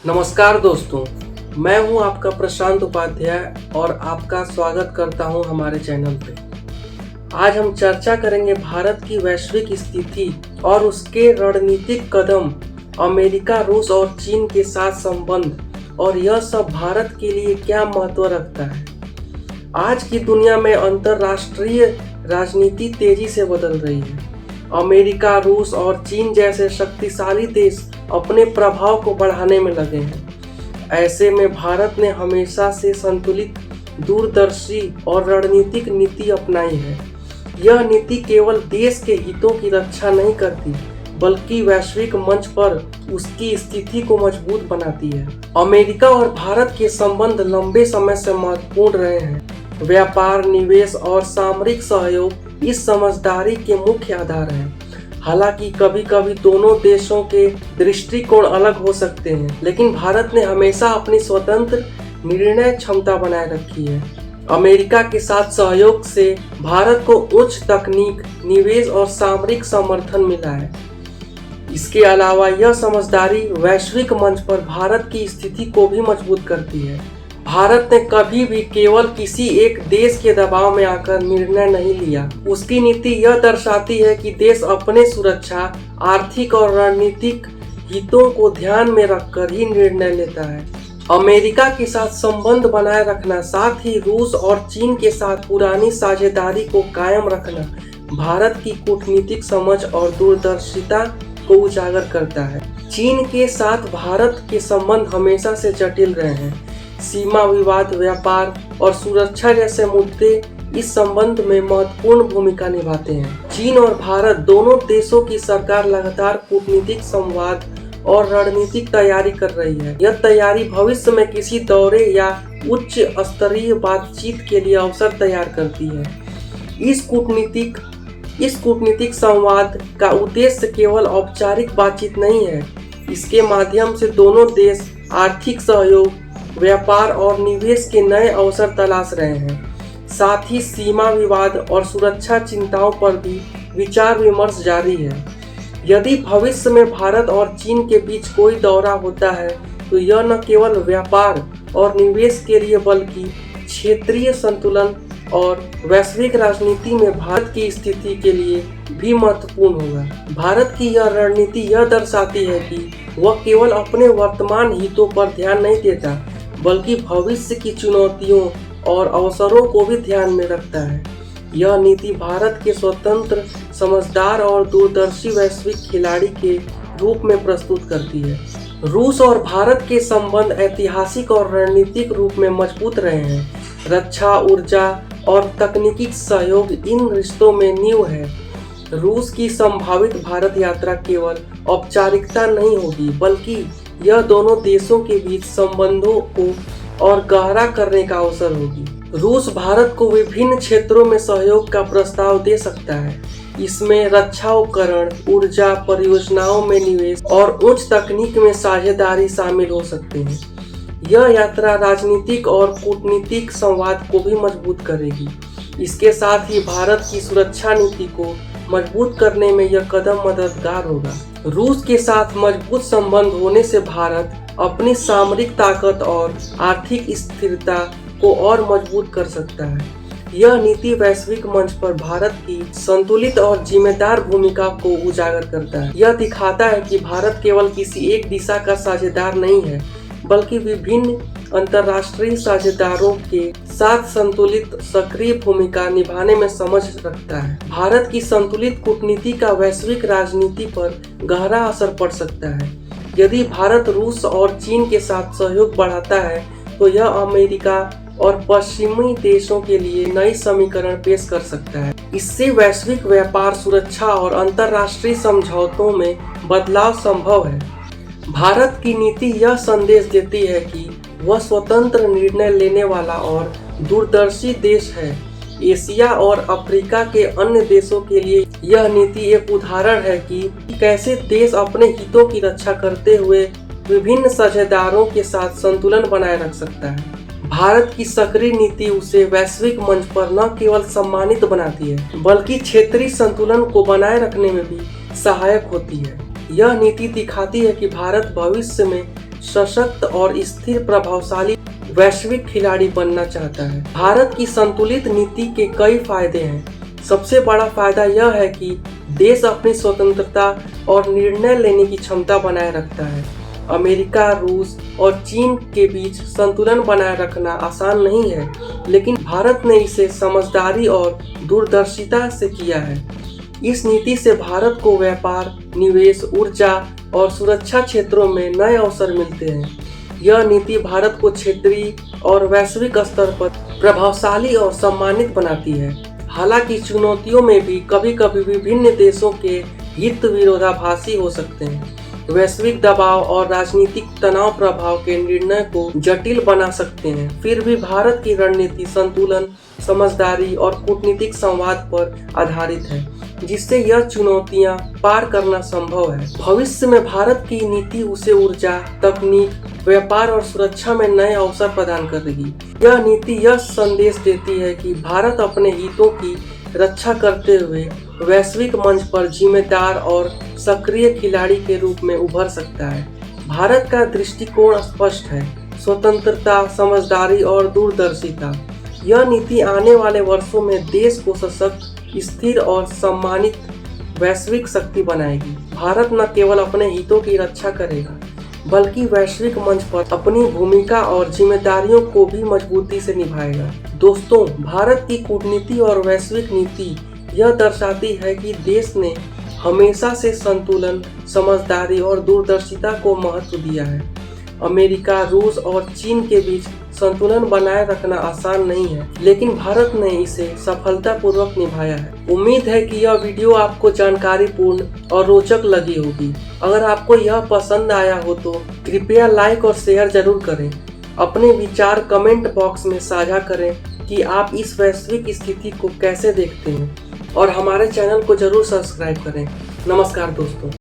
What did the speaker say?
नमस्कार दोस्तों, मैं हूं आपका प्रशांत उपाध्याय और आपका स्वागत करता हूं हमारे चैनल पे। आज हम चर्चा करेंगे भारत की वैश्विक स्थिति और उसके रणनीतिक कदम, अमेरिका, रूस और चीन के साथ संबंध और यह सब भारत के लिए क्या महत्व रखता है। आज की दुनिया में अंतर्राष्ट्रीय राजनीति तेजी से बदल रही है। अमेरिका, रूस और चीन जैसे शक्तिशाली देश अपने प्रभाव को बढ़ाने में लगे हैं। ऐसे में भारत ने हमेशा से संतुलित, दूरदर्शी और रणनीतिक नीति अपनाई है। यह नीति केवल देश के हितों की रक्षा नहीं करती, बल्कि वैश्विक मंच पर उसकी स्थिति को मजबूत बनाती है। अमेरिका और भारत के संबंध लंबे समय से महत्वपूर्ण रहे हैं। व्यापार, निवेश और सामरिक सहयोग इस समझदारी के मुख्य आधार हैं। हालांकि कभी कभी दोनों देशों के दृष्टिकोण अलग हो सकते हैं, लेकिन भारत ने हमेशा अपनी स्वतंत्र निर्णय क्षमता बनाए रखी है। अमेरिका के साथ सहयोग से भारत को उच्च तकनीक, निवेश और सामरिक समर्थन मिला है। इसके अलावा यह समझदारी वैश्विक मंच पर भारत की स्थिति को भी मजबूत करती है। भारत ने कभी भी केवल किसी एक देश के दबाव में आकर निर्णय नहीं लिया। उसकी नीति यह दर्शाती है कि देश अपने सुरक्षा, आर्थिक और रणनीतिक हितों को ध्यान में रखकर ही निर्णय लेता है। अमेरिका के साथ संबंध बनाए रखना, साथ ही रूस और चीन के साथ पुरानी साझेदारी को कायम रखना भारत की कूटनीतिक समझ और दूरदर्शिता को उजागर करता है। चीन के साथ भारत के संबंध हमेशा से जटिल रहे हैं। सीमा विवाद, व्यापार और सुरक्षा जैसे मुद्दे इस संबंध में महत्वपूर्ण भूमिका निभाते हैं। चीन और भारत दोनों देशों की सरकार लगातार कूटनीतिक संवाद और रणनीतिक तैयारी कर रही है। यह तैयारी भविष्य में किसी दौरे या उच्च स्तरीय बातचीत के लिए अवसर तैयार करती है। इस कूटनीतिक संवाद का उद्देश्य केवल औपचारिक बातचीत नहीं है। इसके माध्यम से दोनों देश आर्थिक सहयोग, व्यापार और निवेश के नए अवसर तलाश रहे हैं। साथ ही सीमा विवाद और सुरक्षा चिंताओं पर भी विचार विमर्श जारी है। यदि भविष्य में भारत और चीन के बीच कोई दौरा होता है, तो यह न केवल व्यापार और निवेश के लिए बल्कि क्षेत्रीय संतुलन और वैश्विक राजनीति में भारत की स्थिति के लिए भी महत्वपूर्ण होगा। भारत की यह रणनीति यह दर्शाती है कि वह केवल अपने वर्तमान हितों पर ध्यान नहीं देता, बल्कि भविष्य की चुनौतियों और अवसरों को भी ध्यान में रखता है। यह नीति भारत के स्वतंत्र, समझदार और दूरदर्शी वैश्विक खिलाड़ी के रूप में प्रस्तुत करती है। रूस और भारत के संबंध ऐतिहासिक और रणनीतिक रूप में मजबूत रहे हैं। रक्षा, ऊर्जा और तकनीकी सहयोग इन रिश्तों में नींव है। रूस की संभावित भारत यात्रा केवल औपचारिकता नहीं होगी, बल्कि यह दोनों देशों के बीच संबंधों को और गहरा करने का अवसर होगी। रूस भारत को विभिन्न क्षेत्रों में सहयोग का प्रस्ताव दे सकता है। इसमें रक्षा उपकरण, ऊर्जा परियोजनाओं में निवेश और उच्च तकनीक में साझेदारी शामिल हो सकते हैं। यह यात्रा राजनीतिक और कूटनीतिक संवाद को भी मजबूत करेगी। इसके साथ ही भारत की सुरक्षा नीति को मजबूत करने में यह कदम मददगार होगा। रूस के साथ मजबूत संबंध होने से भारत अपनी सामरिक ताकत और आर्थिक स्थिरता को और मजबूत कर सकता है। यह नीति वैश्विक मंच पर भारत की संतुलित और जिम्मेदार भूमिका को उजागर करता है। यह दिखाता है कि भारत केवल किसी एक दिशा का साझेदार नहीं है, बल्कि विभिन्न अंतर्राष्ट्रीय साझेदारों के साथ संतुलित, सक्रिय भूमिका निभाने में समझ रखता है। भारत की संतुलित कूटनीति का वैश्विक राजनीति पर गहरा असर पड़ सकता है। यदि भारत रूस और चीन के साथ सहयोग बढ़ाता है, तो यह अमेरिका और पश्चिमी देशों के लिए नई समीकरण पेश कर सकता है। इससे वैश्विक व्यापार, सुरक्षा और अंतर्राष्ट्रीय समझौतों में बदलाव संभव है। भारत की नीति यह संदेश देती है कि वह स्वतंत्र निर्णय लेने वाला और दूरदर्शी देश है। एशिया और अफ्रीका के अन्य देशों के लिए यह नीति एक उदाहरण है कि कैसे देश अपने हितों की रक्षा करते हुए विभिन्न साझेदारों के साथ संतुलन बनाए रख सकता है। भारत की सक्रिय नीति उसे वैश्विक मंच पर न केवल सम्मानित बनाती है, बल्कि क्षेत्रीय संतुलन को बनाए रखने में भी सहायक होती है। यह नीति दिखाती है कि भारत भविष्य में सशक्त और स्थिर प्रभावशाली वैश्विक खिलाड़ी बनना चाहता है। भारत की संतुलित नीति के कई फायदे हैं। सबसे बड़ा फायदा यह है कि देश अपनी स्वतंत्रता और निर्णय लेने की क्षमता बनाए रखता है। अमेरिका, रूस और चीन के बीच संतुलन बनाए रखना आसान नहीं है, लेकिन भारत ने इसे समझदारी और दूरदर्शिता से किया है। इस नीति से भारत को व्यापार, निवेश, ऊर्जा और सुरक्षा क्षेत्रों में नए अवसर मिलते हैं। यह नीति भारत को क्षेत्रीय और वैश्विक स्तर पर प्रभावशाली और सम्मानित बनाती है। हालांकि चुनौतियों में भी कभी कभी विभिन्न देशों के हित विरोधाभासी हो सकते हैं। वैश्विक दबाव और राजनीतिक तनाव प्रभाव के निर्णय को जटिल बना सकते हैं। फिर भी भारत की रणनीति संतुलन, समझदारी और कूटनीतिक संवाद पर आधारित है, जिससे यह चुनौतियां पार करना संभव है। भविष्य में भारत की नीति उसे ऊर्जा, तकनीक, व्यापार और सुरक्षा में नए अवसर प्रदान करेगी। यह नीति यह संदेश देती है कि भारत अपने हितों की रक्षा करते हुए वैश्विक मंच पर जिम्मेदार और सक्रिय खिलाड़ी के रूप में उभर सकता है। भारत का दृष्टिकोण स्पष्ट है: स्वतंत्रता, समझदारी और दूरदर्शिता। यह नीति आने वाले वर्षों में देश को सशक्त, स्थिर और सम्मानित वैश्विक शक्ति बनाएगी। भारत न केवल अपने हितों की रक्षा करेगा, बल्कि वैश्विक मंच पर अपनी भूमिका और जिम्मेदारियों को भी मजबूती से निभाएगा। दोस्तों, भारत की कूटनीति और वैश्विक नीति यह दर्शाती है कि देश ने हमेशा से संतुलन, समझदारी और दूरदर्शिता को महत्व दिया है। अमेरिका, रूस और चीन के बीच संतुलन बनाए रखना आसान नहीं है, लेकिन भारत ने इसे सफलतापूर्वक निभाया है। उम्मीद है कि यह वीडियो आपको जानकारीपूर्ण और रोचक लगी होगी। अगर आपको यह पसंद आया हो तो कृपया लाइक और शेयर जरूर करें। अपने विचार कमेंट बॉक्स में साझा करें कि आप इस वैश्विक स्थिति को कैसे देखते हैं, और हमारे चैनल को जरूर सब्सक्राइब करें। नमस्कार दोस्तों।